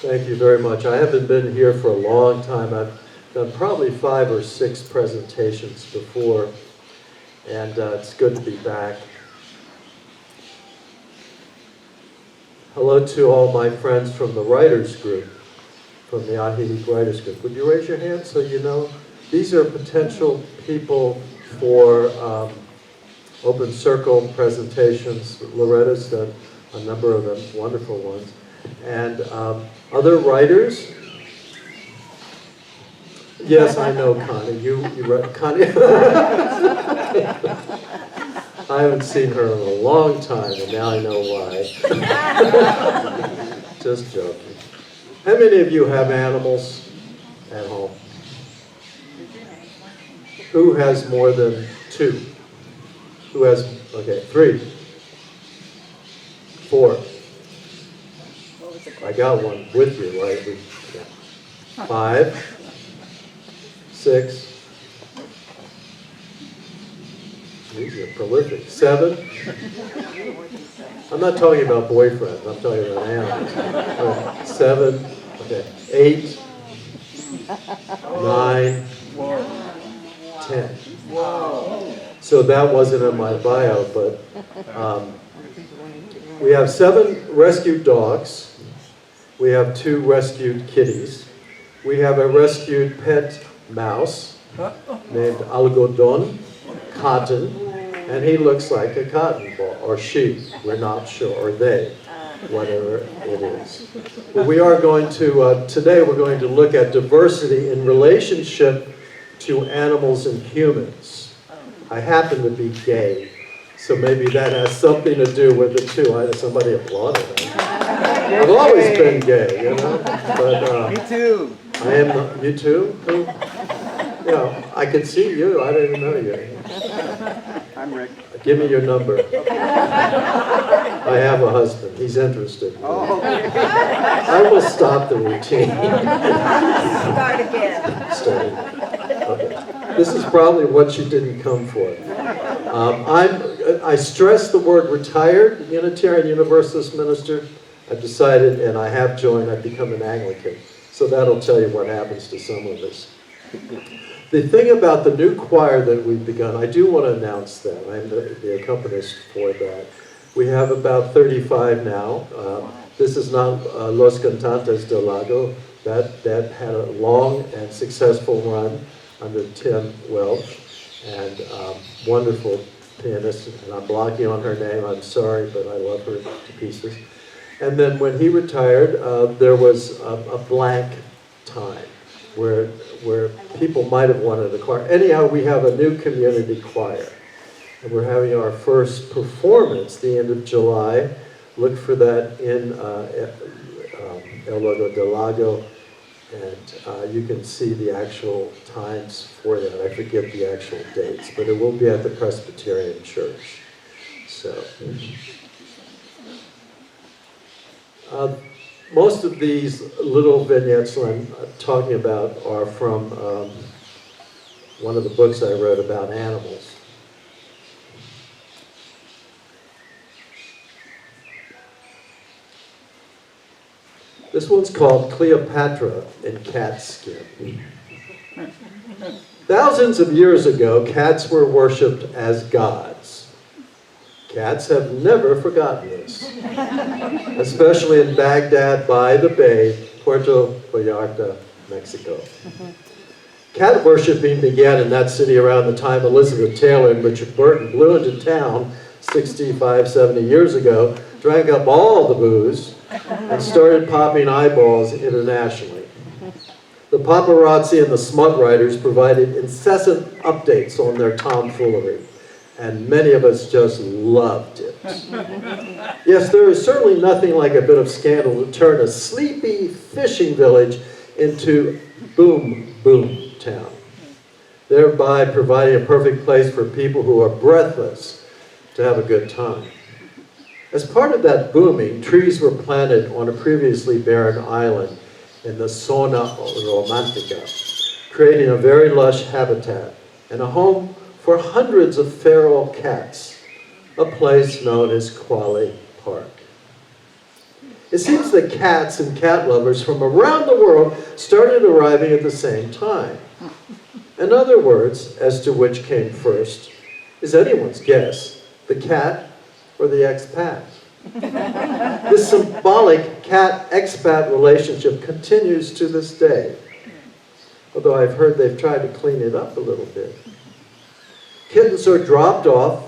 Thank you very much. I haven't been here for a long time. I've done probably 5 or 6 presentations before, and it's good to be back. Hello to all my friends from the writers group, from the Ahilik Writers Group. Would you raise your hand so you know? These are potential people for open circle presentations. Loretta's done a number of them, wonderful ones. And other writers? Yes, I know Connie. You read Connie? I haven't seen her in a long time, and now I know why. Just joking. How many of you have animals at home? Who has more than 2? Who has, okay, 3, 4. I got one with you, right? 5, 6. These are prolific. 7. I'm not talking about boyfriends. I'm talking about animals. 7. Okay. 8. 9. 10. So that wasn't in my bio, but we have 7 rescued dogs. We have 2 rescued kitties. We have a rescued pet mouse named Algodon, cotton, and he looks like a cotton ball, or she, we're not sure, or they, whatever it is. But we are going to, today we're going to look at diversity in relationship to animals and humans. I happen to be gay, so maybe that has something to do with it too. Somebody applauded that. I've always been gay, you know. But, me too. I am not, you too? Who? You know, I can see you. I don't even know you. I'm Rick. Give me your number. I have a husband. He's interested. Oh, okay. I will stop the routine. Start again. Start again. Okay. This is probably what you didn't come for. I stress the word retired Unitarian Universalist minister. I've decided, and I have joined, I've become an Anglican. So that'll tell you what happens to some of us. The thing about the new choir that we've begun, I do want to announce that. I'm the accompanist for that. We have about 35 now. This is not Los Cantantes del Lago. That had a long and successful run under Tim Welch, and wonderful pianist. And I'm blocking on her name. I'm sorry, but I love her to pieces. And then when he retired, there was a blank time where people might have wanted a choir. Anyhow, we have a new community choir. And we're having our first performance the end of July. Look for that in El Lago del Lago. And you can see the actual times for that. I forget the actual dates, but it will be at the Presbyterian Church. So. Most of these little vignettes I'm talking about are from one of the books I wrote about animals. This one's called Cleopatra in Cat Skin. Thousands of years ago, cats were worshipped as gods. Cats have never forgotten this, especially in Baghdad by the Bay, Puerto Vallarta, Mexico. Cat worshipping began in that city around the time Elizabeth Taylor and Richard Burton blew into town 65, 70 years ago, drank up all the booze, and started popping eyeballs internationally. The paparazzi and the smut writers provided incessant updates on their tomfoolery, and many of us just loved it. Yes, there is certainly nothing like a bit of scandal to turn a sleepy fishing village into boom, boom town, thereby providing a perfect place for people who are breathless to have a good time. As part of that booming, trees were planted on a previously barren island in the Zona Romantica, creating a very lush habitat and a home for hundreds of feral cats, a place known as Quali Park. It seems that cats and cat lovers from around the world started arriving at the same time. In other words, as to which came first, is anyone's guess, the cat or the expat. This symbolic cat-expat relationship continues to this day, although I've heard they've tried to clean it up a little bit. Kittens are dropped off,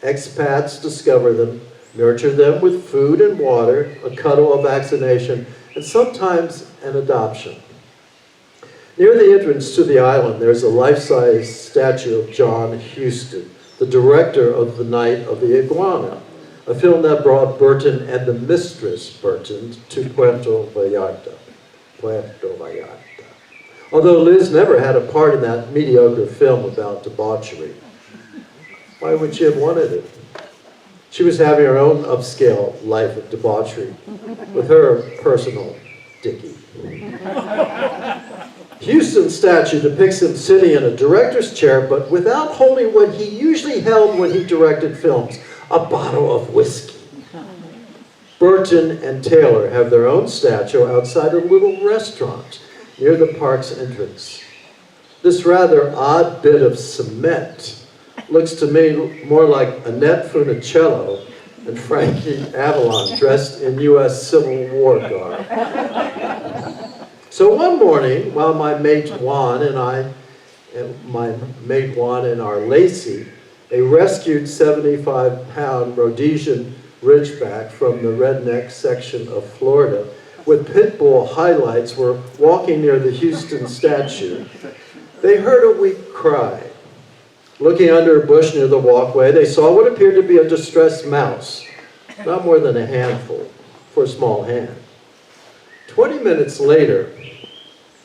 expats discover them, nurture them with food and water, a cuddle, a vaccination, and sometimes an adoption. Near the entrance to the island, there's a life-size statue of John Huston, the director of The Night of the Iguana, a film that brought Burton and the Mistress Burton to Puerto Vallarta. Although Liz never had a part in that mediocre film about debauchery. Why would she have wanted it? She was having her own upscale life of debauchery with her personal Dickie. Houston's statue depicts him sitting in a director's chair, but without holding what he usually held when he directed films, a bottle of whiskey. Burton and Taylor have their own statue outside a little restaurant near the park's entrance. This rather odd bit of cement looks to me more like Annette Funicello and Frankie Avalon dressed in U.S. Civil War garb. So one morning, while my mate Juan and our Lacey, a rescued 75-pound Rhodesian Ridgeback from the redneck section of Florida, with pit bull highlights, were walking near the Houston statue, they heard a weak cry. Looking under a bush near the walkway, they saw what appeared to be a distressed mouse, not more than a handful for a small hand. 20 minutes later,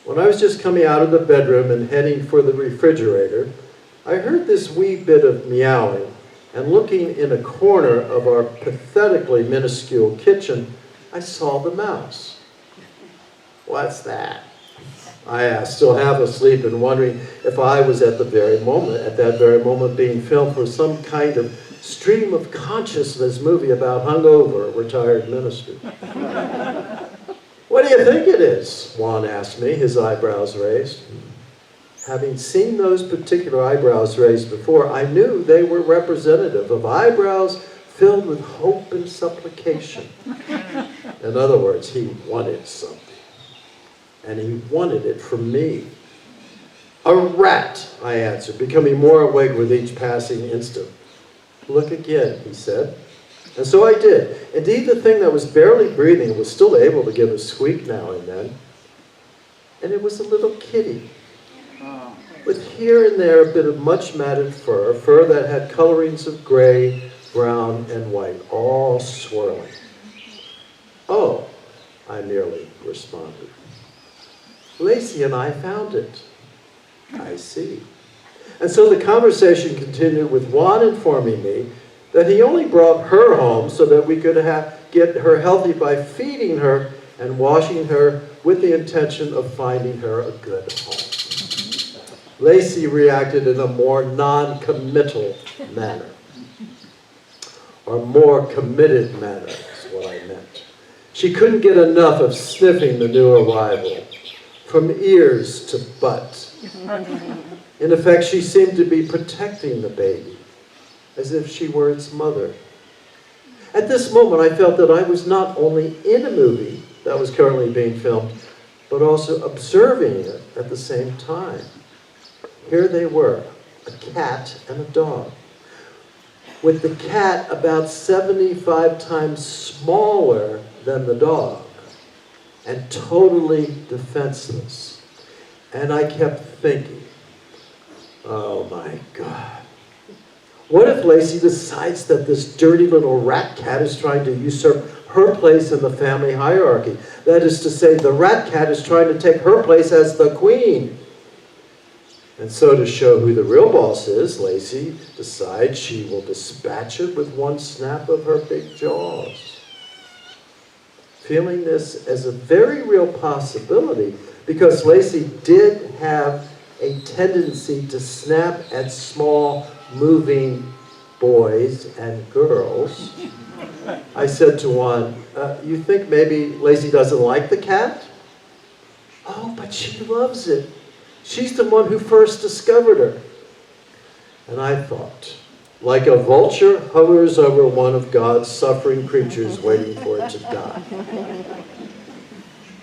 when I was just coming out of the bedroom and heading for the refrigerator, I heard this wee bit of meowing, and looking in a corner of our pathetically minuscule kitchen, I saw the mouse. "What's that?" I asked, still half asleep and wondering if I was at that very moment being filmed for some kind of stream of consciousness movie about hungover retired minister. "What do you think it is?" Juan asked me, his eyebrows raised. Having seen those particular eyebrows raised before, I knew they were representative of eyebrows filled with hope and supplication. In other words, he wanted something. And he wanted it from me. "A rat," I answered, becoming more awake with each passing instant. "Look again," he said. And so I did. Indeed, the thing that was barely breathing was still able to give a squeak now and then. And it was a little kitty, with here and there a bit of much matted fur that had colorings of gray, brown, and white, all swirling. "Oh," I merely responded. "Lacey and I found it." "I see." And so the conversation continued with Juan informing me that he only brought her home so that we could get her healthy by feeding her and washing her with the intention of finding her a good home. Lacey reacted in a more non-committal manner, or more committed manner is what I meant. She couldn't get enough of sniffing the new arrival, from ears to butt. In effect, she seemed to be protecting the baby, as if she were its mother. At this moment, I felt that I was not only in a movie that was currently being filmed, but also observing it at the same time. Here they were, a cat and a dog, with the cat about 75 times smaller than the dog, and totally defenseless. And I kept thinking, oh my God. What if Lacey decides that this dirty little rat cat is trying to usurp her place in the family hierarchy? That is to say, the rat cat is trying to take her place as the queen. And so to show who the real boss is, Lacey decides she will dispatch it with one snap of her big jaws. Feeling this as a very real possibility, because Lacey did have a tendency to snap at small, moving boys and girls, I said to Juan, you think maybe Lacey doesn't like the cat? Oh, but she loves it. She's the one who first discovered her. And I thought, like a vulture hovers over one of God's suffering creatures waiting for it to die.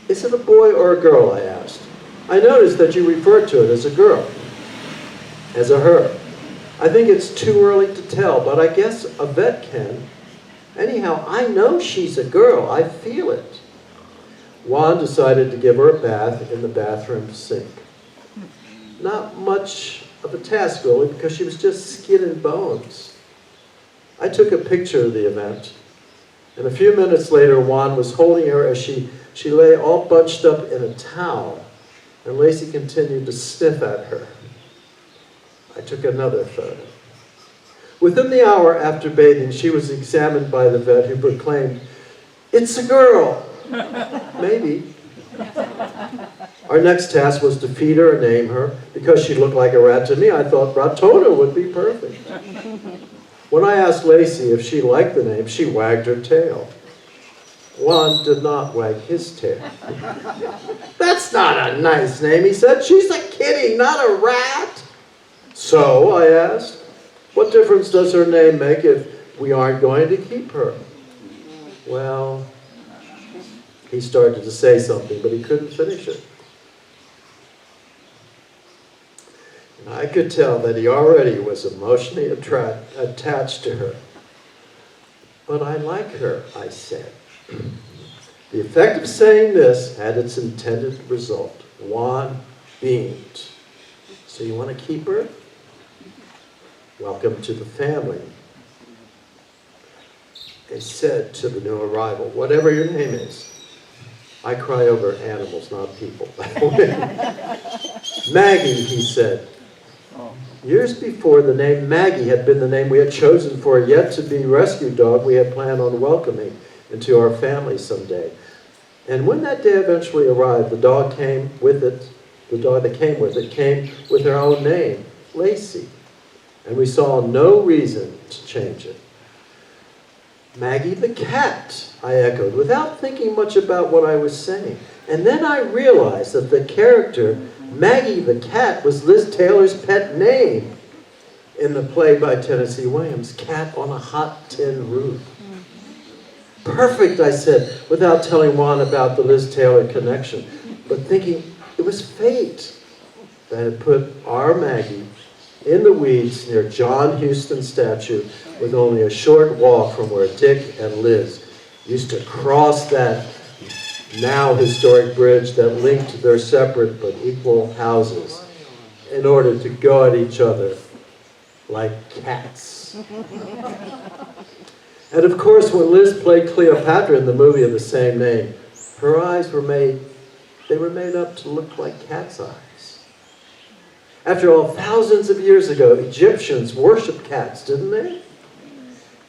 Is it a boy or a girl, I asked. I noticed that you referred to it as a girl, as a her. I think it's too early to tell, but I guess a vet can. Anyhow, I know she's a girl. I feel it. Juan decided to give her a bath in the bathroom sink. Not much of a task, really, because she was just skin and bones. I took a picture of the event, and a few minutes later, Juan was holding her as she lay all bunched up in a towel, and Lacey continued to sniff at her. I took another photo. Within the hour after bathing, she was examined by the vet, who proclaimed, "It's a girl." Maybe. Our next task was to feed her and name her. Because she looked like a rat to me, I thought Ratona would be perfect. When I asked Lacey if she liked the name, she wagged her tail. Juan did not wag his tail. "That's not a nice name," he said. "She's a kitty, not a rat." "So," I asked, "what difference does her name make if we aren't going to keep her?" Well, he started to say something, but he couldn't finish it. And I could tell that he already was emotionally attached to her. "But I like her," I said. The effect of saying this had its intended result. Juan beamed. "So you want to keep her? Welcome to the family." I said to the new arrival, "Whatever your name is." I cry over animals, not people. "Maggie," he said. Years before, the name Maggie had been the name we had chosen for a yet-to-be rescue dog we had planned on welcoming into our family someday. And when that day eventually arrived, the dog that came with it came with her own name, Lacey. And we saw no reason to change it. "Maggie the cat," I echoed, without thinking much about what I was saying. And then I realized that the character, Maggie the cat, was Liz Taylor's pet name in the play by Tennessee Williams, Cat on a Hot Tin Roof. "Perfect," I said, without telling Juan about the Liz Taylor connection, but thinking it was fate that had put our Maggie in the weeds near John Huston's statue, with only a short walk from where Dick and Liz used to cross that now historic bridge that linked their separate but equal houses in order to go at each other like cats. And of course, when Liz played Cleopatra in the movie of the same name, her eyes were made up to look like cat's eyes. After all, thousands of years ago, Egyptians worshipped cats, didn't they?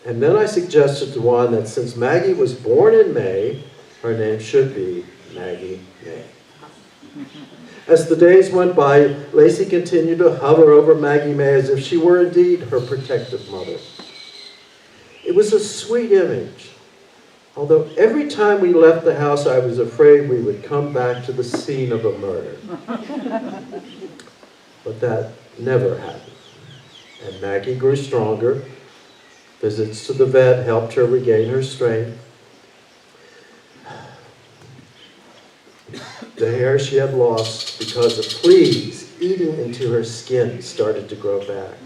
And then I suggested to Juan that since Maggie was born in May, her name should be Maggie May. As the days went by, Lacey continued to hover over Maggie May as if she were indeed her protective mother. It was a sweet image, although every time we left the house, I was afraid we would come back to the scene of a murder. But that never happened. And Maggie grew stronger. Visits to the vet helped her regain her strength. The hair she had lost because of fleas eating into her skin started to grow back.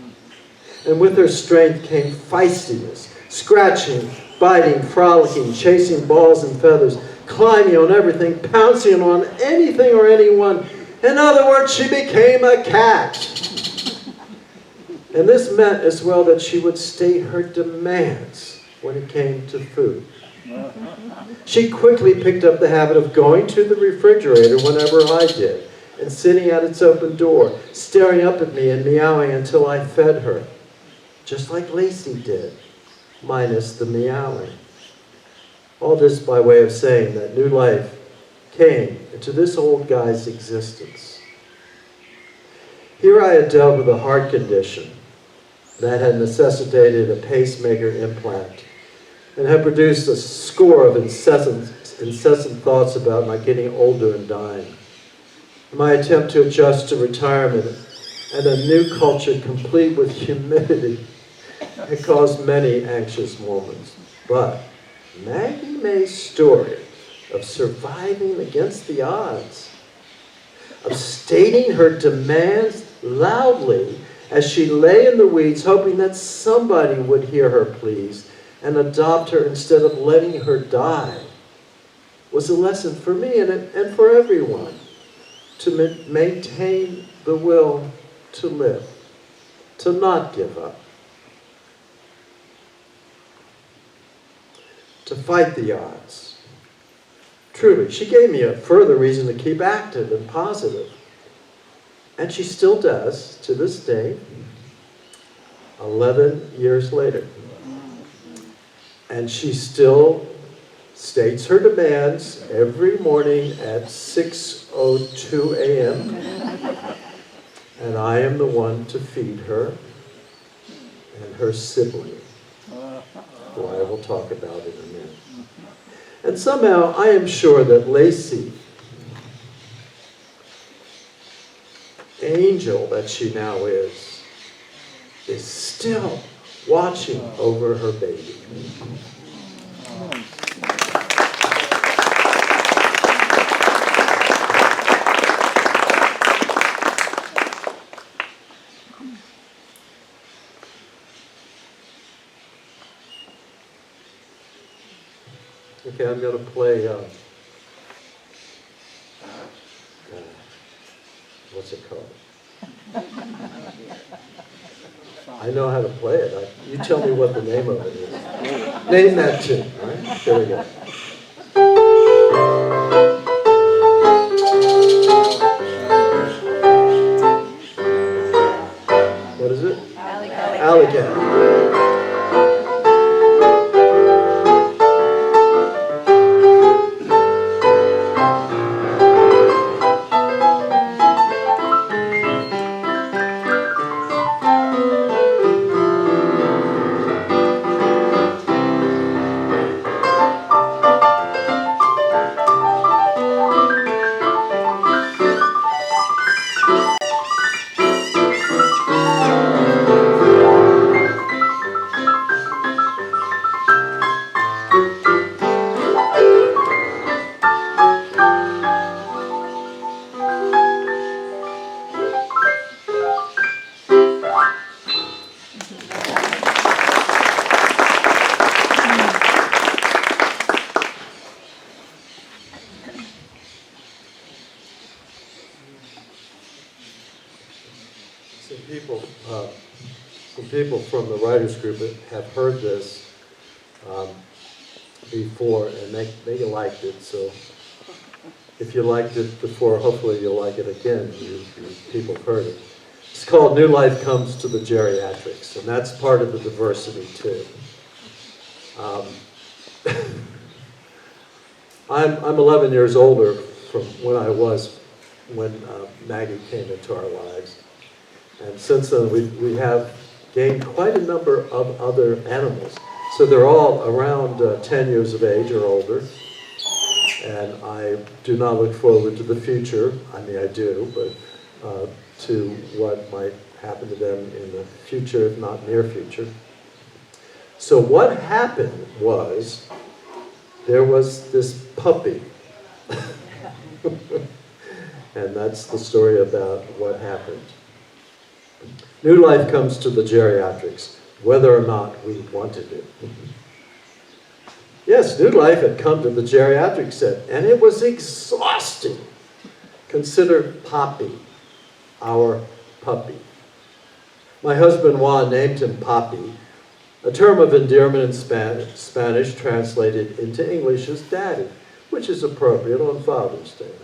And with her strength came feistiness, scratching, biting, frolicking, chasing balls and feathers, climbing on everything, pouncing on anything or anyone. In other words, she became a cat. And this meant as well that she would state her demands when it came to food. She quickly picked up the habit of going to the refrigerator whenever I did, and sitting at its open door, staring up at me and meowing until I fed her. Just like Lacey did, minus the meowing. All this by way of saying that new life came into this old guy's existence. Here I had dealt with a heart condition, that had necessitated a pacemaker implant and had produced a score of incessant thoughts about my getting older and dying. My attempt to adjust to retirement and a new culture complete with humidity had caused many anxious moments. But Maggie May's story of surviving against the odds, of stating her demands loudly as she lay in the weeds, hoping that somebody would hear her pleas and adopt her instead of letting her die, was a lesson for me and for everyone to maintain the will to live, to not give up, to fight the odds. Truly, she gave me a further reason to keep active and positive. And she still does, to this day, 11 years later. And she still states her demands every morning at 6:02 a.m. And I am the one to feed her and her sibling, who I will talk about in a minute. And somehow I am sure that Lacey, angel that she now is still watching over her baby. Okay, I'm going to play, what's it called? I know how to play it. You tell me what the name of it is. Name that tune, all right? Here we go. What is it? Alley Cat. Some people from the writers group have heard this before, and they liked it. So if you liked it before, hopefully you'll like it again. You people heard it. It's called New Life Comes to the Geriatrics, and that's part of the diversity too. I'm 11 years older from when I was when Maggie came into our lives. And since then, we have gained quite a number of other animals. So they're all around 10 years of age or older. And I do not look forward to the future. I mean, I do, but to what might happen to them in the future, if not near future. So what happened was, there was this puppy. And that's the story about what happened. New life comes to the geriatrics, whether or not we wanted it. Yes, new life had come to the geriatric set, and it was exhausting. Consider Poppy, our puppy. My husband Juan named him Poppy, a term of endearment in Spanish translated into English as daddy, which is appropriate on Father's Day.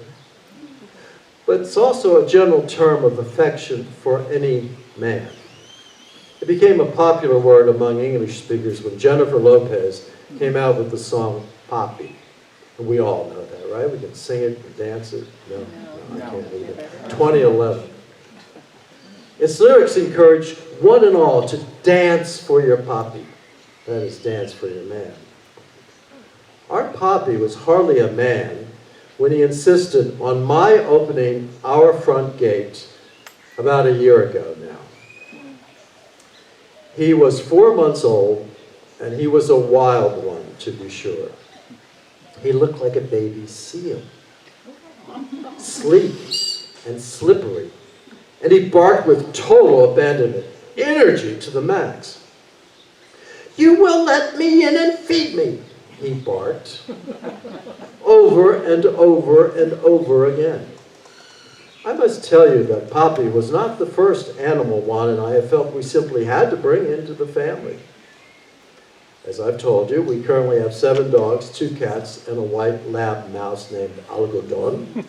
But it's also a general term of affection for any man. It became a popular word among English speakers when Jennifer Lopez came out with the song Poppy. And we all know that, right? We can sing it and dance it. No, I can't believe it. 2011. Its lyrics encourage one and all to dance for your Poppy. That is, dance for your man. Our Poppy was hardly a man when he insisted on my opening our front gate about a year ago now. He was 4 months old, and he was a wild one, to be sure. He looked like a baby seal, sleek and slippery, and he barked with total abandonment, energy to the max. "You will let me in and feed me," he barked, over and over and over again. I must tell you that Poppy was not the first animal Juan and I have felt we simply had to bring into the family. As I've told you, we currently have 7 dogs, 2 cats, and a white lab mouse named Algodon.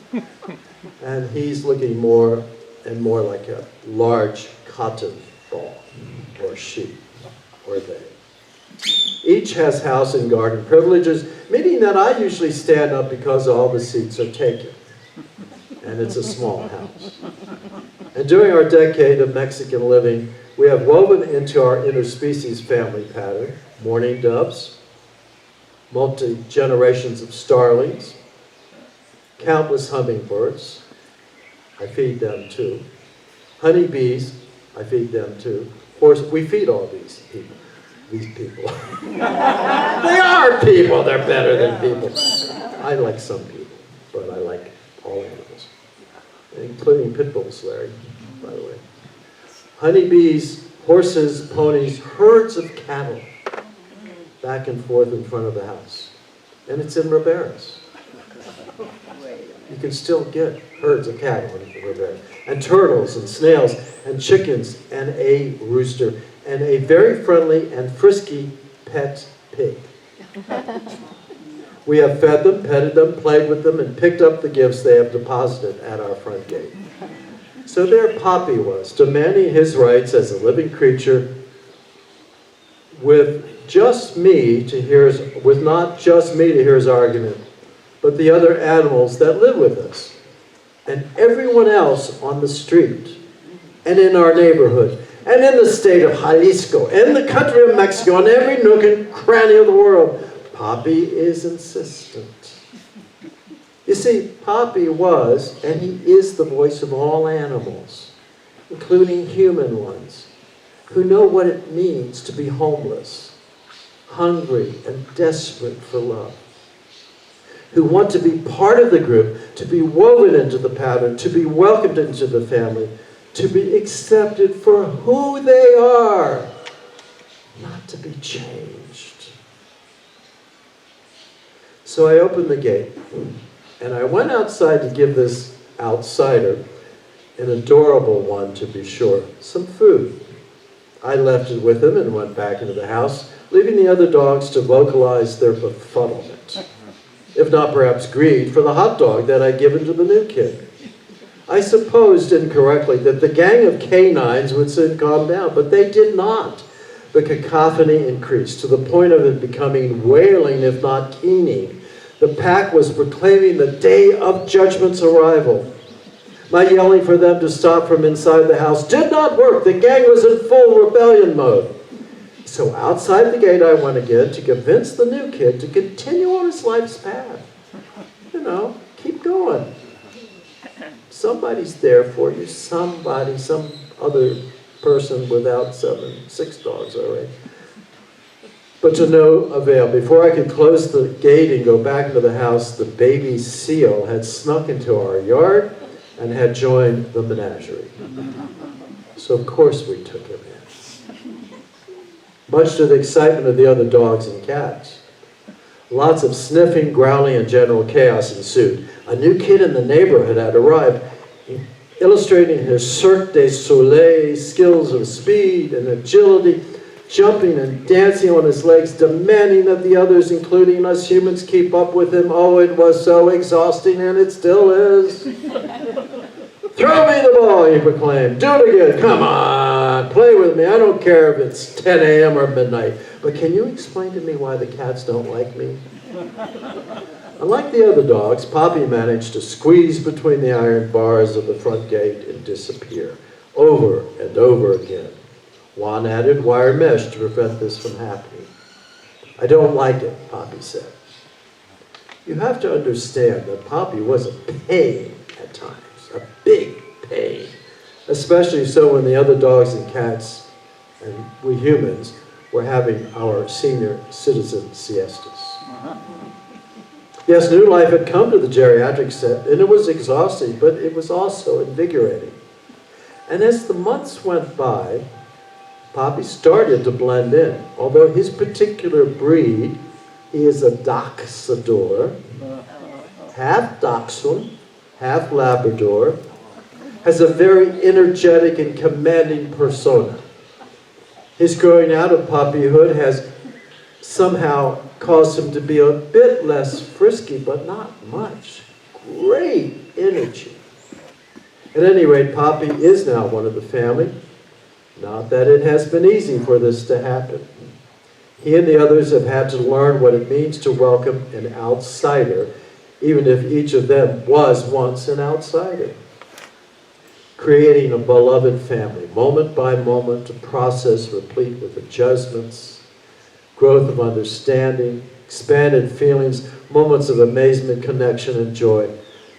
And he's looking more and more like a large cotton ball, or sheep, or they. Each has house and garden privileges, meaning that I usually stand up because all the seats are taken. And it's a small house. And during our decade of Mexican living, we have woven into our interspecies family pattern mourning doves, multi-generations of starlings, countless hummingbirds, I feed them too, honeybees, I feed them too. Of course, we feed all these people. They are people, they're better than people. I like some people, but I like all animals, including pit bulls, Larry, by the way. Honeybees, horses, ponies, herds of cattle, back and forth in front of the house. And it's in Ribera's. You can still get herds of cattle in Ribera. And turtles and snails and chickens and a rooster and a very friendly and frisky pet pig. We have fed them, petted them, played with them, and picked up the gifts they have deposited at our front gate. So there Poppy was, demanding his rights as a living creature with not just me to hear his argument, but the other animals that live with us, and everyone else on the street, and in our neighborhood, and in the state of Jalisco, and the country of Mexico, and every nook and cranny of the world. Poppy is insistent. You see, Poppy was, and he is the voice of all animals, including human ones, who know what it means to be homeless, hungry and desperate for love, who want to be part of the group, to be woven into the pattern, to be welcomed into the family, to be accepted for who they are, not to be changed. So I opened the gate, and I went outside to give this outsider, an adorable one to be sure, some food. I left it with him and went back into the house, leaving the other dogs to vocalize their befuddlement, if not perhaps greed, for the hot dog that I'd given to the new kid. I supposed incorrectly that the gang of canines would soon calm down, but they did not. The cacophony increased to the point of it becoming wailing, if not keening. The pack was proclaiming the day of judgment's arrival. My yelling for them to stop from inside the house did not work. The gang was in full rebellion mode. So outside the gate I went again to convince the new kid to continue on his life's path. You know, keep going. Somebody's there for you. Somebody, some other person without 6 dogs, all right. But to no avail. Before I could close the gate and go back into the house, the baby seal had snuck into our yard and had joined the menagerie. So of course we took him in. Much to the excitement of the other dogs and cats. Lots of sniffing, growling, and general chaos ensued. A new kid in the neighborhood had arrived, illustrating his Cirque du Soleil skills of speed and agility, jumping and dancing on his legs, demanding that the others, including us humans, keep up with him. Oh, it was so exhausting, and it still is. Throw me the ball, he proclaimed. Do it again. Come on, play with me. I don't care if it's 10 a.m. or midnight. But can you explain to me why the cats don't like me? Unlike the other dogs, Poppy managed to squeeze between the iron bars of the front gate and disappear, over and over again, Juan added wire mesh to prevent this from happening. "I don't like it," Poppy said. You have to understand that Poppy was a pain at times, a big pain, especially so when the other dogs and cats and we humans were having our senior citizen siestas. Yes, new life had come to the geriatric set, and it was exhausting, but it was also invigorating. And as the months went by, Poppy started to blend in. Although his particular breed, he is a Dachshund, half Dachshund, half Labrador, has a very energetic and commanding persona. His growing out of puppyhood has somehow caused him to be a bit less frisky, but not much. Great energy. At any rate, Poppy is now one of the family. Not that it has been easy for this to happen. He and the others have had to learn what it means to welcome an outsider, even if each of them was once an outsider. Creating a beloved family, moment by moment, a process replete with adjustments, growth of understanding, expanded feelings, moments of amazement, connection, and joy,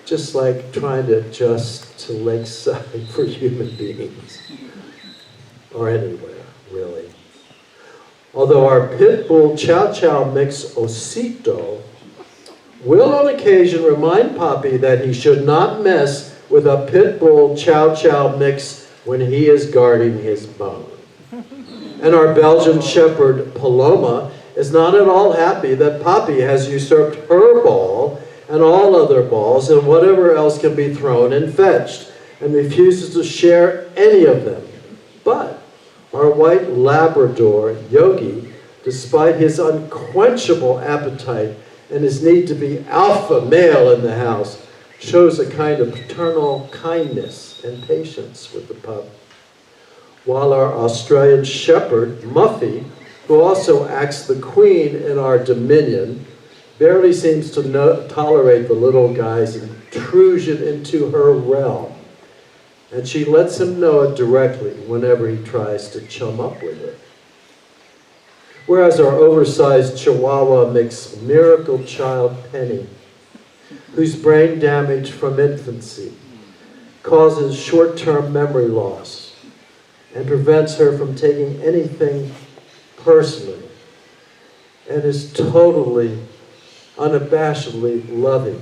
just like trying to adjust to lakeside for human beings, or anywhere, really. Although our pit bull Chow Chow mix Osito will on occasion remind Poppy that he should not mess with a pit bull Chow Chow mix when he is guarding his bone. And our Belgian shepherd Paloma is not at all happy that Poppy has usurped her ball and all other balls and whatever else can be thrown and fetched, and refuses to share any of them. But our white Labrador, Yogi, despite his unquenchable appetite and his need to be alpha male in the house, shows a kind of paternal kindness and patience with the pup. While our Australian shepherd, Muffy, who also acts the queen in our dominion, barely seems to tolerate the little guy's intrusion into her realm. And she lets him know it directly whenever he tries to chum up with her. Whereas our oversized Chihuahua makes miracle child Penny, whose brain damage from infancy causes short-term memory loss and prevents her from taking anything personally, and is totally, unabashedly loving.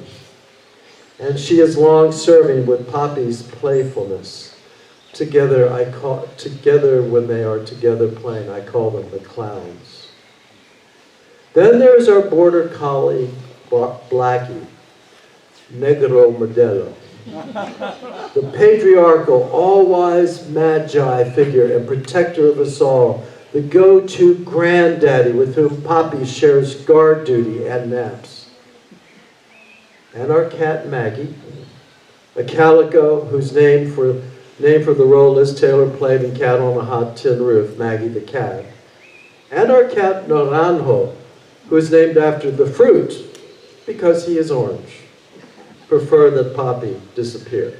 And she is long-serving with Poppy's playfulness. Together when they are together playing, I call them the clowns. Then there's our border collie, Blackie, Negro Modelo. The patriarchal, all-wise magi figure and protector of us all, the go-to granddaddy with whom Poppy shares guard duty and naps. And our cat Maggie, a calico whose name for the role Liz Taylor played in Cat on a Hot Tin Roof, Maggie the cat. And our cat Naranjo, who is named after the fruit because he is orange. Prefer that Poppy disappear.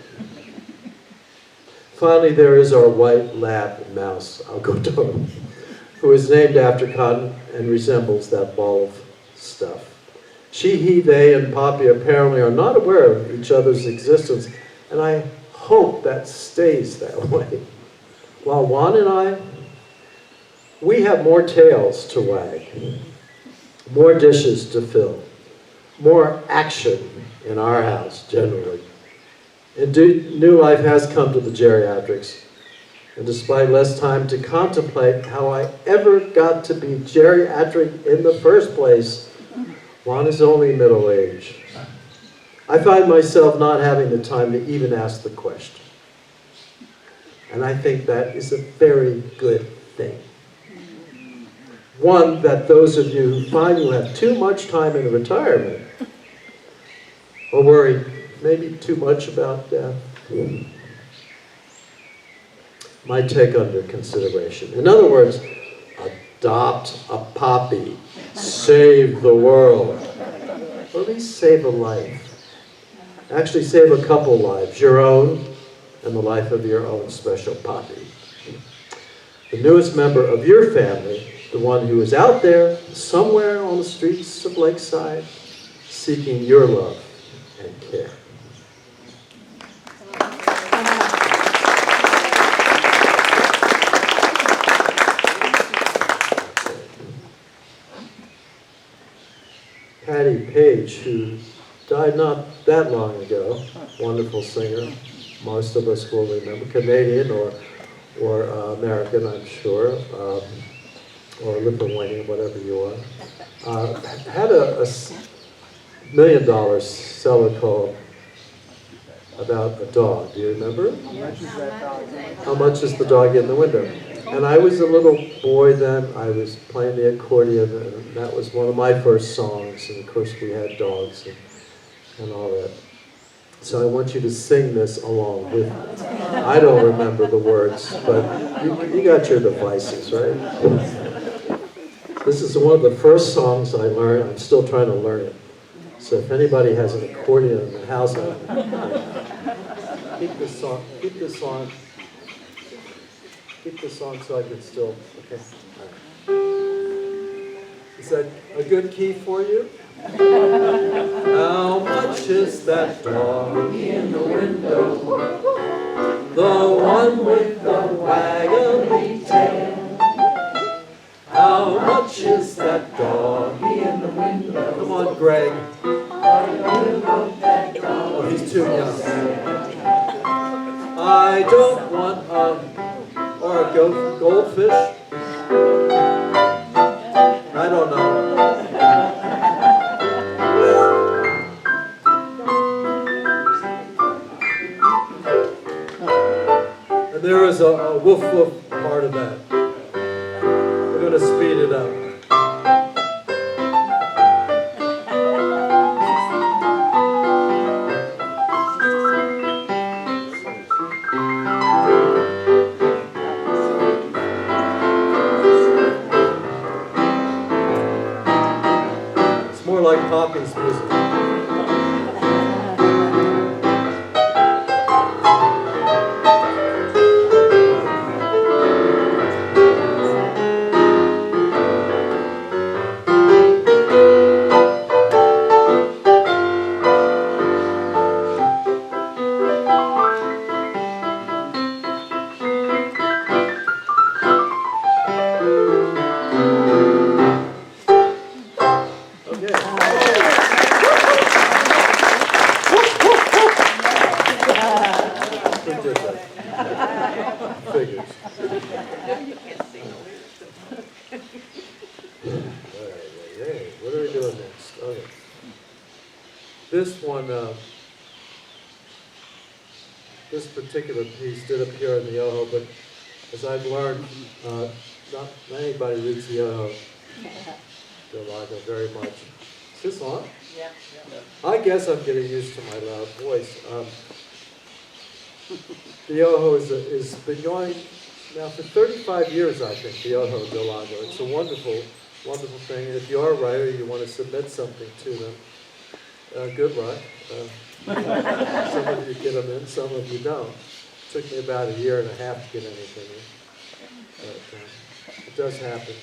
Finally, there is our white lab mouse, Algodón, who is named after cotton and resembles that ball of stuff. She, he, they, and Poppy apparently are not aware of each other's existence, and I hope that stays that way. While Juan and I, we have more tails to wag, more dishes to fill, more action in our house, generally. Indeed, new life has come to the geriatrics, and despite less time to contemplate how I ever got to be geriatric in the first place, Juan is only middle-aged. I find myself not having the time to even ask the question. And I think that is a very good thing. One, that those of you who find you have too much time in retirement, or worry maybe too much about death, might take under consideration. In other words, adopt a Poppy, save the world, or at least save a life. Actually save a couple lives, your own and the life of your own special Poppy. the newest member of your family, the one who is out there somewhere on the streets of Lakeside seeking your love and care. Patty Page, who died not that long ago, wonderful singer, most of us will remember, Canadian or American, I'm sure, or Lithuanian, whatever you are, had a $1 million seller called about a dog. Do you remember? How much is the dog in the window? And I was a little boy then. I was playing the accordion, and that was one of my first songs. And of course, we had dogs and all that. So I want you to sing this along with me. I don't remember the words, but you got your devices, right? This is one of the first songs I learned. I'm still trying to learn it. So if anybody has an accordion in the house, keep this on. Keep this on so I can still, okay. Is that a good key for you? How much is that dog in the window? The one with the waggly tail. How much is that dog in the window? Come on, Greg. Oh, he's too young. I don't want or a goldfish. I don't know. And there is a woof woof part of that. We're going to speed it up. It's more like Poppy's music. Figures. What are we doing next? Okay. This one, this particular piece did appear in the Yoho, but as I've learned, not anybody reads the Yoho Delago very much. Is this on? Yeah. I guess I'm getting used to my loud voice. The Yoho is been going now for 35 years, I think, the Yoho Delago. It's a wonderful, wonderful thing. And if you are a writer, you want to submit something to them, good luck. Some of you get them in, some of you don't. It took me about 1.5 years to get anything in. But it does happen.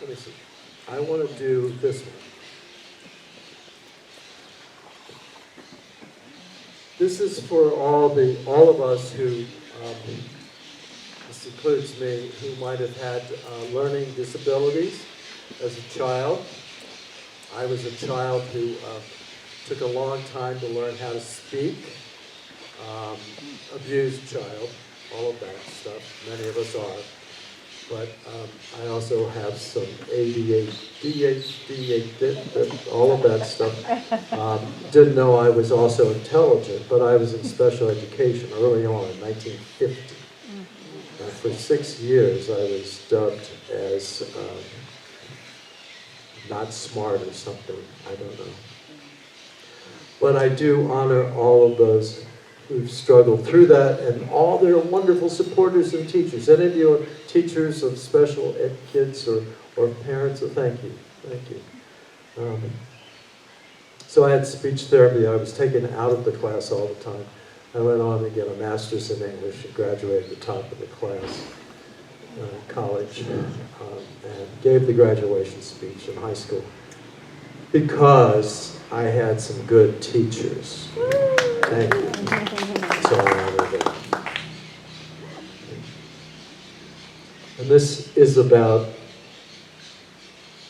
Let me see. I want to do this one. This is for all of us who, this includes me, who might have had learning disabilities as a child. I was a child who took a long time to learn how to speak, abused child, all of that stuff. Many of us are. But I also have some ADHD, all of that stuff. Didn't know I was also intelligent, but I was in special education early on in 1950. And for 6 years, I was dubbed as not smart or something, I don't know. But I do honor all of those who've struggled through that and all their wonderful supporters and teachers. Any of you are teachers of special ed kids or parents, so thank you. Thank you. So I had speech therapy. I was taken out of the class all the time. I went on to get a master's in English and graduated at the top of the class in college, and gave the graduation speech in high school because I had some good teachers. Thank you. So I honor them. And this is about,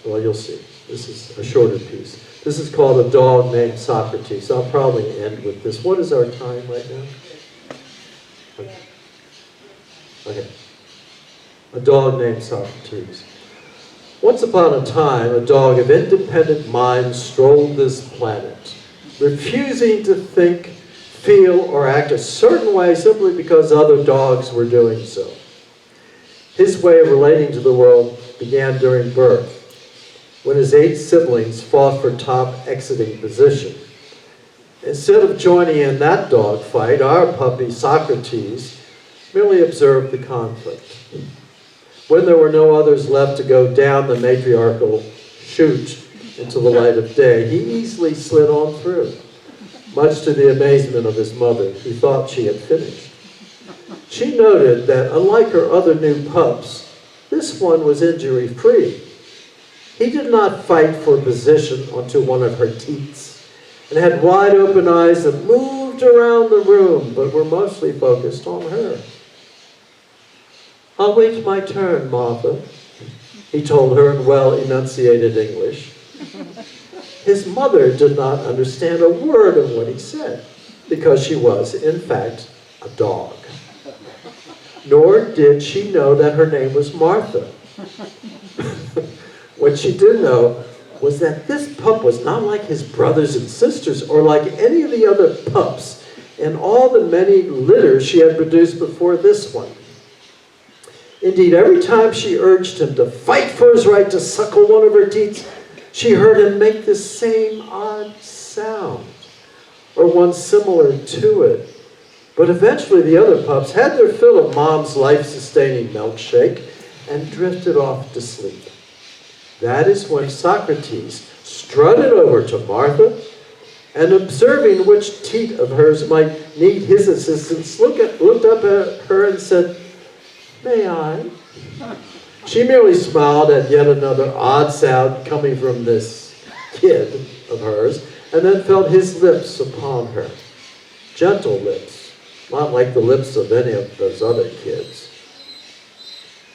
well, you'll see. This is a shorter piece. This is called A Dog Named Socrates. I'll probably end with this. What is our time right now? Okay. A dog named Socrates. Once upon a time, a dog of independent mind strolled this planet, refusing to think, feel, or act a certain way simply because other dogs were doing so. His way of relating to the world began during birth, when his 8 siblings fought for top exiting position. Instead of joining in that dog fight, our puppy Socrates merely observed the conflict. When there were no others left to go down the matriarchal chute into the light of day, he easily slid on through. Much to the amazement of his mother, who thought she had finished. She noted that, unlike her other new pups, this one was injury-free. He did not fight for position onto one of her teats, and had wide-open eyes that moved around the room, but were mostly focused on her. "I'll wait my turn, Martha," he told her in well-enunciated English. His mother did not understand a word of what he said, because she was, in fact, a dog. Nor did she know that her name was Martha. What she did know was that this pup was not like his brothers and sisters or like any of the other pups in all the many litters she had produced before this one. Indeed, every time she urged him to fight for his right to suckle one of her teats, she heard him make the same odd sound, or one similar to it. But eventually the other pups had their fill of Mom's life-sustaining milkshake and drifted off to sleep. That is when Socrates strutted over to Martha and, observing which teat of hers might need his assistance, looked up at her and said, "May I?" She merely smiled at yet another odd sound coming from this kid of hers, and then felt his lips upon her. Gentle lips, not like the lips of any of those other kids.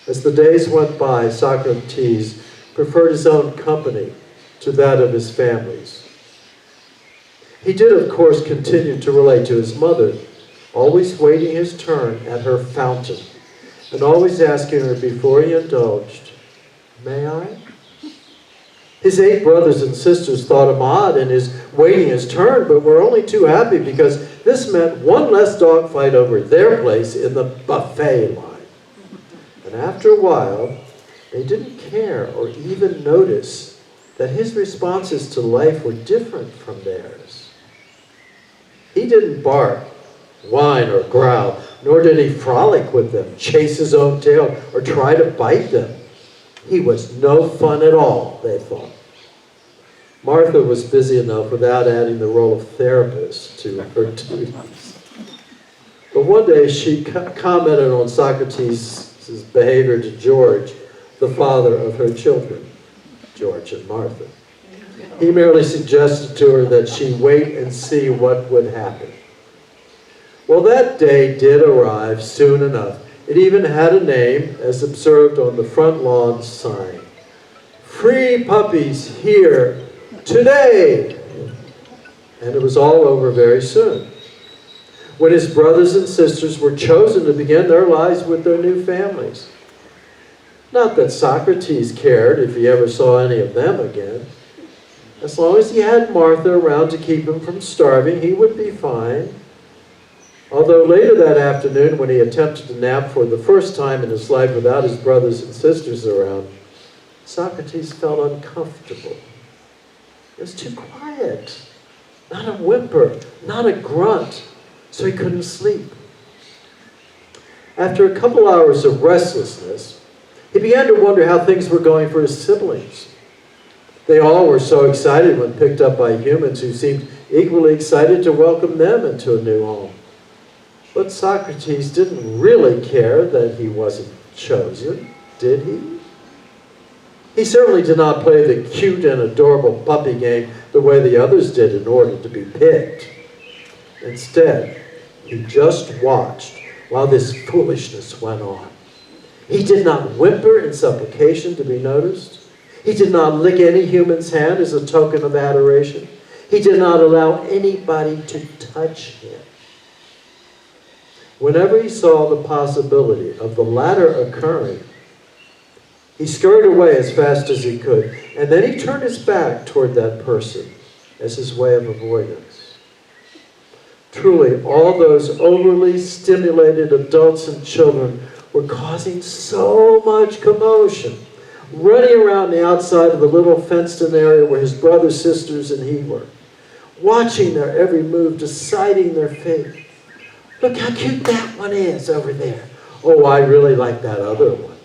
As the days went by, Socrates preferred his own company to that of his family's. He did, of course, continue to relate to his mother, always waiting his turn at her fountain, and always asking her before he indulged, "May I?" His 8 brothers and sisters thought him odd in his waiting his turn, but were only too happy because this meant one less dog fight over their place in the buffet line. And after a while, they didn't care or even notice that his responses to life were different from theirs. He didn't bark, whine, or growl, nor did he frolic with them, chase his own tail, or try to bite them. He was no fun at all, they thought. Martha was busy enough without adding the role of therapist to her duties. But one day she commented on Socrates' behavior to George, the father of her children, George and Martha. He merely suggested to her that she wait and see what would happen. Well, that day did arrive soon enough. It even had a name, as observed on the front lawn sign. "Free puppies here today!" And it was all over very soon, when his brothers and sisters were chosen to begin their lives with their new families. Not that Socrates cared if he ever saw any of them again. As long as he had Martha around to keep him from starving, he would be fine. Although later that afternoon, when he attempted to nap for the first time in his life without his brothers and sisters around, Socrates felt uncomfortable. It was too quiet. Not a whimper, not a grunt, so he couldn't sleep. After a couple hours of restlessness, he began to wonder how things were going for his siblings. They all were so excited when picked up by humans who seemed equally excited to welcome them into a new home. But Socrates didn't really care that he wasn't chosen, did he? He certainly did not play the cute and adorable puppy game the way the others did in order to be picked. Instead, he just watched while this foolishness went on. He did not whimper in supplication to be noticed. He did not lick any human's hand as a token of adoration. He did not allow anybody to touch him. Whenever he saw the possibility of the latter occurring, he scurried away as fast as he could, and then he turned his back toward that person as his way of avoidance. Truly, all those overly stimulated adults and children were causing so much commotion, running around the outside of the little fenced-in area where his brothers, sisters, and he were, watching their every move, deciding their fate. Look how cute that one is over there. Oh, I really like that other one.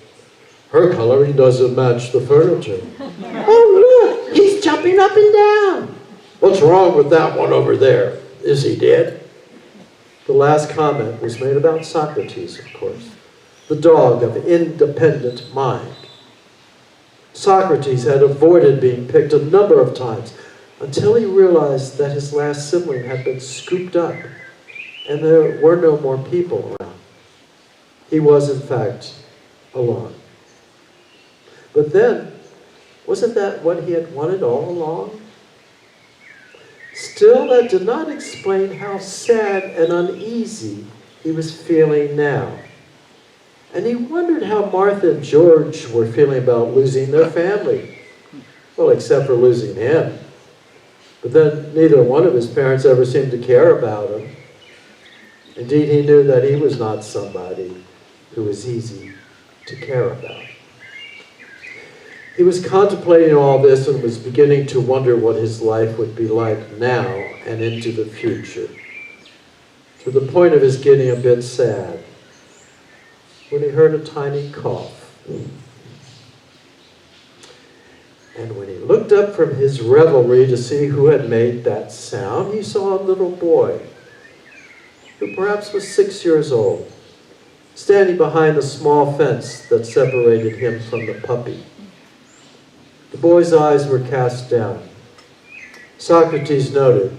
Her coloring doesn't match the furniture. Oh, look, he's jumping up and down. What's wrong with that one over there? Is he dead? The last comment was made about Socrates, of course, the dog of independent mind. Socrates had avoided being picked a number of times until he realized that his last sibling had been scooped up and there were no more people around. He was, in fact, alone. But then, wasn't that what he had wanted all along? Still, that did not explain how sad and uneasy he was feeling now. And he wondered how Martha and George were feeling about losing their family. Well, except for losing him. But then neither one of his parents ever seemed to care about him. Indeed, he knew that he was not somebody who was easy to care about. He was contemplating all this and was beginning to wonder what his life would be like now and into the future, to the point of his getting a bit sad, when he heard a tiny cough. And when he looked up from his revelry to see who had made that sound, he saw a little boy, who perhaps was 6 years old, standing behind the small fence that separated him from the puppy. The boy's eyes were cast down. Socrates noted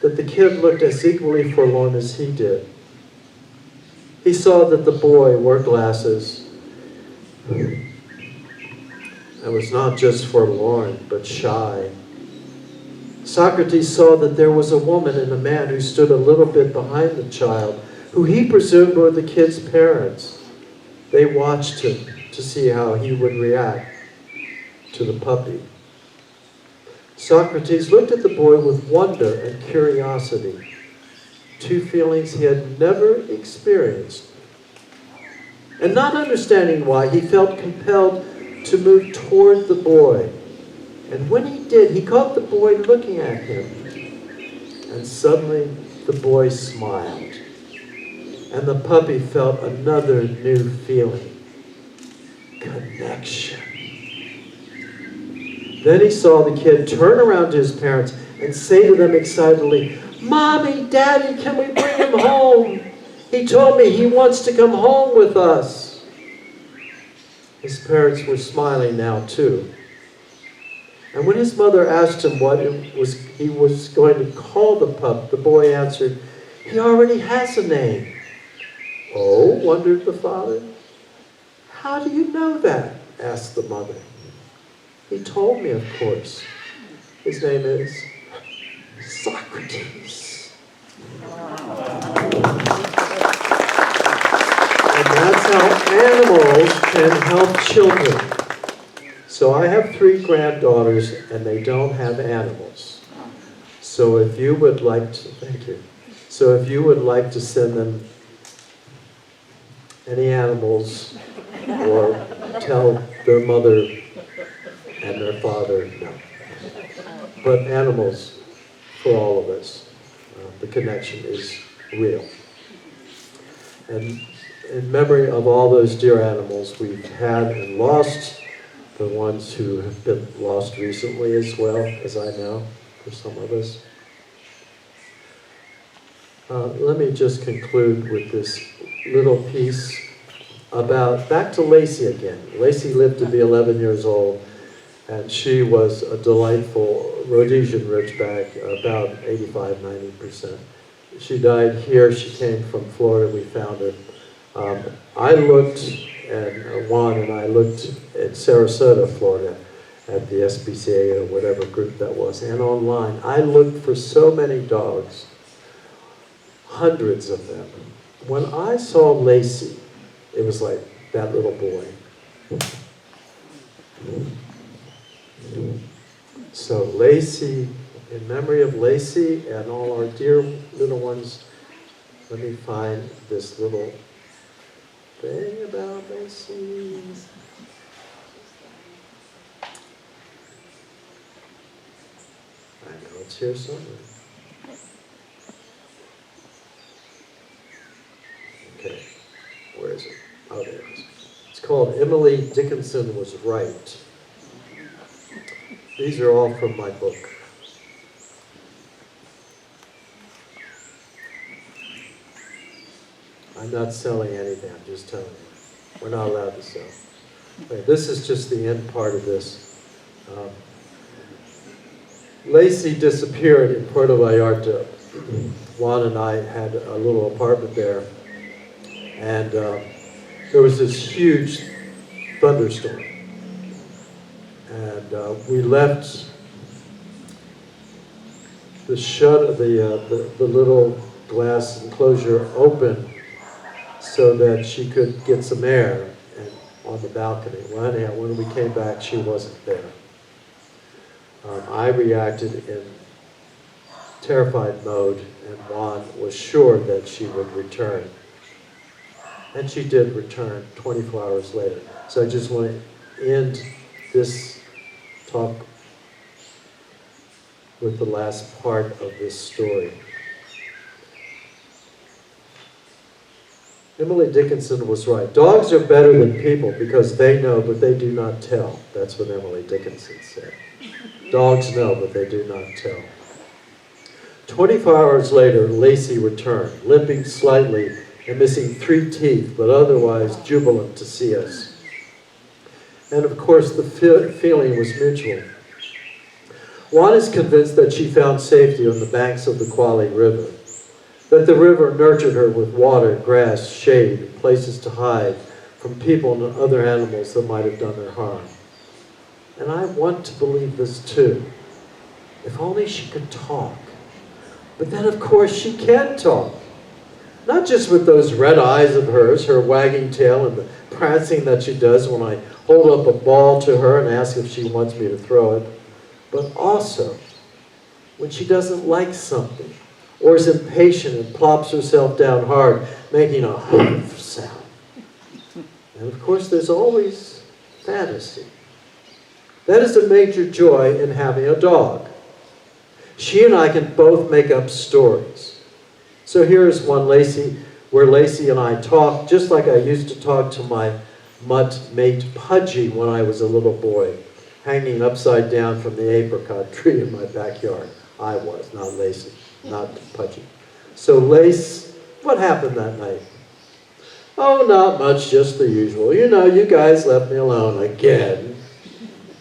that the kid looked as equally forlorn as he did. He saw that the boy wore glasses and was not just forlorn, but shy. Socrates saw that there was a woman and a man who stood a little bit behind the child, who he presumed were the kid's parents. They watched him to see how he would react to the puppy. Socrates looked at the boy with wonder and curiosity, two feelings he had never experienced. And not understanding why, he felt compelled to move toward the boy. And when he did, he caught the boy looking at him. And suddenly, the boy smiled. And the puppy felt another new feeling: connection. Then he saw the kid turn around to his parents and say to them excitedly, "Mommy, Daddy, can we bring him home? He told me he wants to come home with us." His parents were smiling now too. And when his mother asked him what he was going to call the pup, the boy answered, "He already has a name." "Oh," wondered the father. "How do you know that?" asked the mother. "He told me, of course. His name is Socrates." And that's how animals can help children. So I have 3 granddaughters, and they don't have animals. So if you would like to, thank you. So if you would like to send them any animals, or tell their mother and their father, no. But animals, for all of us, the connection is real. And in memory of all those dear animals we've had and lost, the ones who have been lost recently as well, as I know, for some of us, Let me just conclude with this little piece about, back to Lacey again. Lacey lived to be 11 years old, and she was a delightful Rhodesian Ridgeback, about 85–90%. She died here. She came from Florida. We found her. I looked, and Juan and I looked at Sarasota, Florida, at the SPCA or whatever group that was, and online. I looked for so many dogs, hundreds of them. When I saw Lacey, it was like that little boy. So Lacey, in memory of Lacey and all our dear little ones, let me find this little thing about Lacey. I know it's here somewhere. Okay, where is it? Oh, there it is. It's called Emily Dickinson Was Right. These are all from my book. I'm not selling anything, I'm just telling you. We're not allowed to sell. Okay, this is just the end part of this. Lacey disappeared in Puerto Vallarta. Juan and I had a little apartment there, and there was this huge thunderstorm. And we left the little glass enclosure open so that she could get some air on the balcony. Well, anyhow, when we came back, she wasn't there. I reacted in terrified mode, and Juan was sure that she would return. And she did return 24 hours later. So I just want to end this talk with the last part of this story. Emily Dickinson was right. Dogs are better than people because they know, but they do not tell. That's what Emily Dickinson said. Dogs know, but they do not tell. 24 hours later, Lacey returned, limping slightly and missing 3 teeth, but otherwise jubilant to see us. And of course, the feeling was mutual. Juan is convinced that she found safety on the banks of the Quali River, that the river nurtured her with water, grass, shade, and places to hide from people and other animals that might have done her harm. And I want to believe this too. If only she could talk. But then, of course, she can talk. Not just with those red eyes of hers, her wagging tail, and the prancing that she does when I hold up a ball to her and ask if she wants me to throw it, but also when she doesn't like something, or is impatient and plops herself down hard, making a humph sound. And of course, there's always fantasy. That is a major joy in having a dog. She and I can both make up stories. So here is one where Lacey and I talk just like I used to talk to my mutt mate Pudgy when I was a little boy, hanging upside down from the apricot tree in my backyard. I was, not Lacey, not Pudgy. So Lace, what happened that night? Oh, not much, just the usual. You know, you guys left me alone again.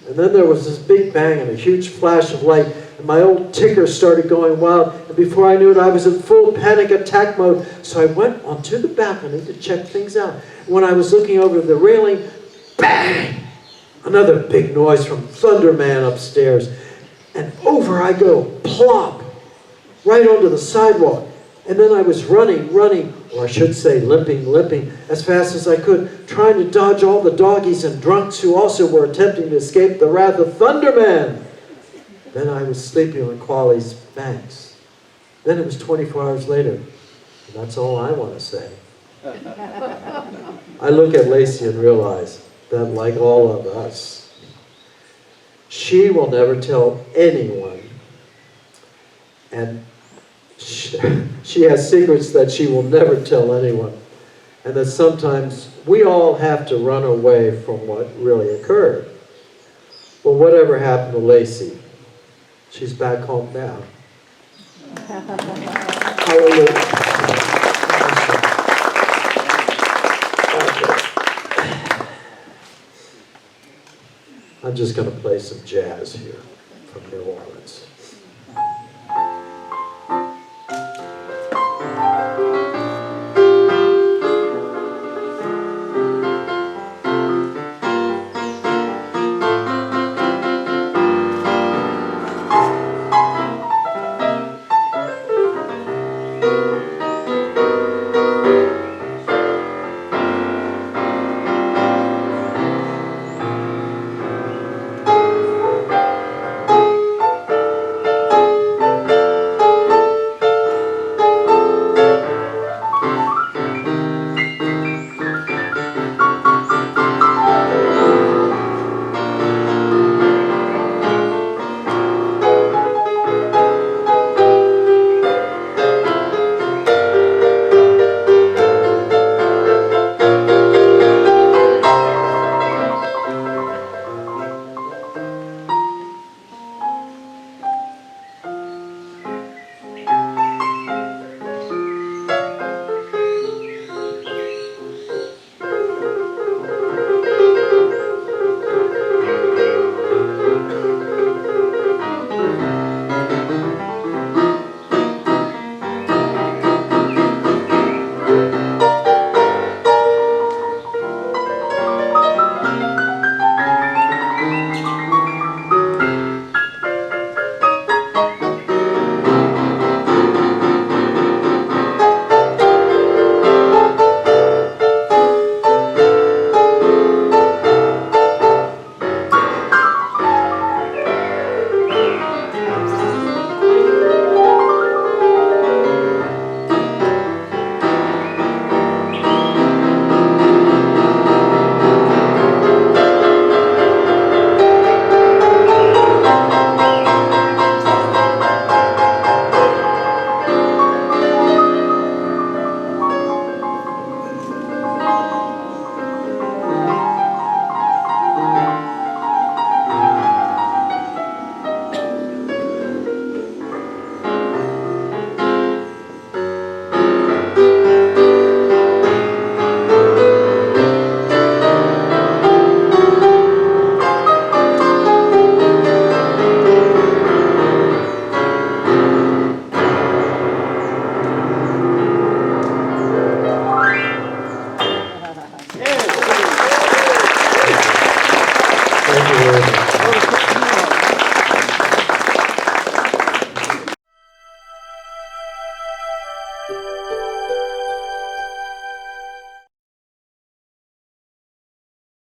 And then there was this big bang and a huge flash of light, and my old ticker started going wild, and before I knew it, I was in full panic attack mode. So I went onto the balcony to check things out. When I was looking over the railing, bang! Another big noise from Thunderman upstairs. And over I go, plop, right onto the sidewalk. And then I was running, or I should say limping, as fast as I could, trying to dodge all the doggies and drunks who also were attempting to escape the wrath of Thunderman. Then I was sleeping on Quali's banks. Then it was 24 hours later. And that's all I want to say. I look at Lacey and realize that, like all of us, she will never tell anyone, and she has secrets that she will never tell anyone, and that sometimes we all have to run away from what really occurred. Well, whatever happened to Lacey, she's back home now. I'm just going to play some jazz here from New Orleans.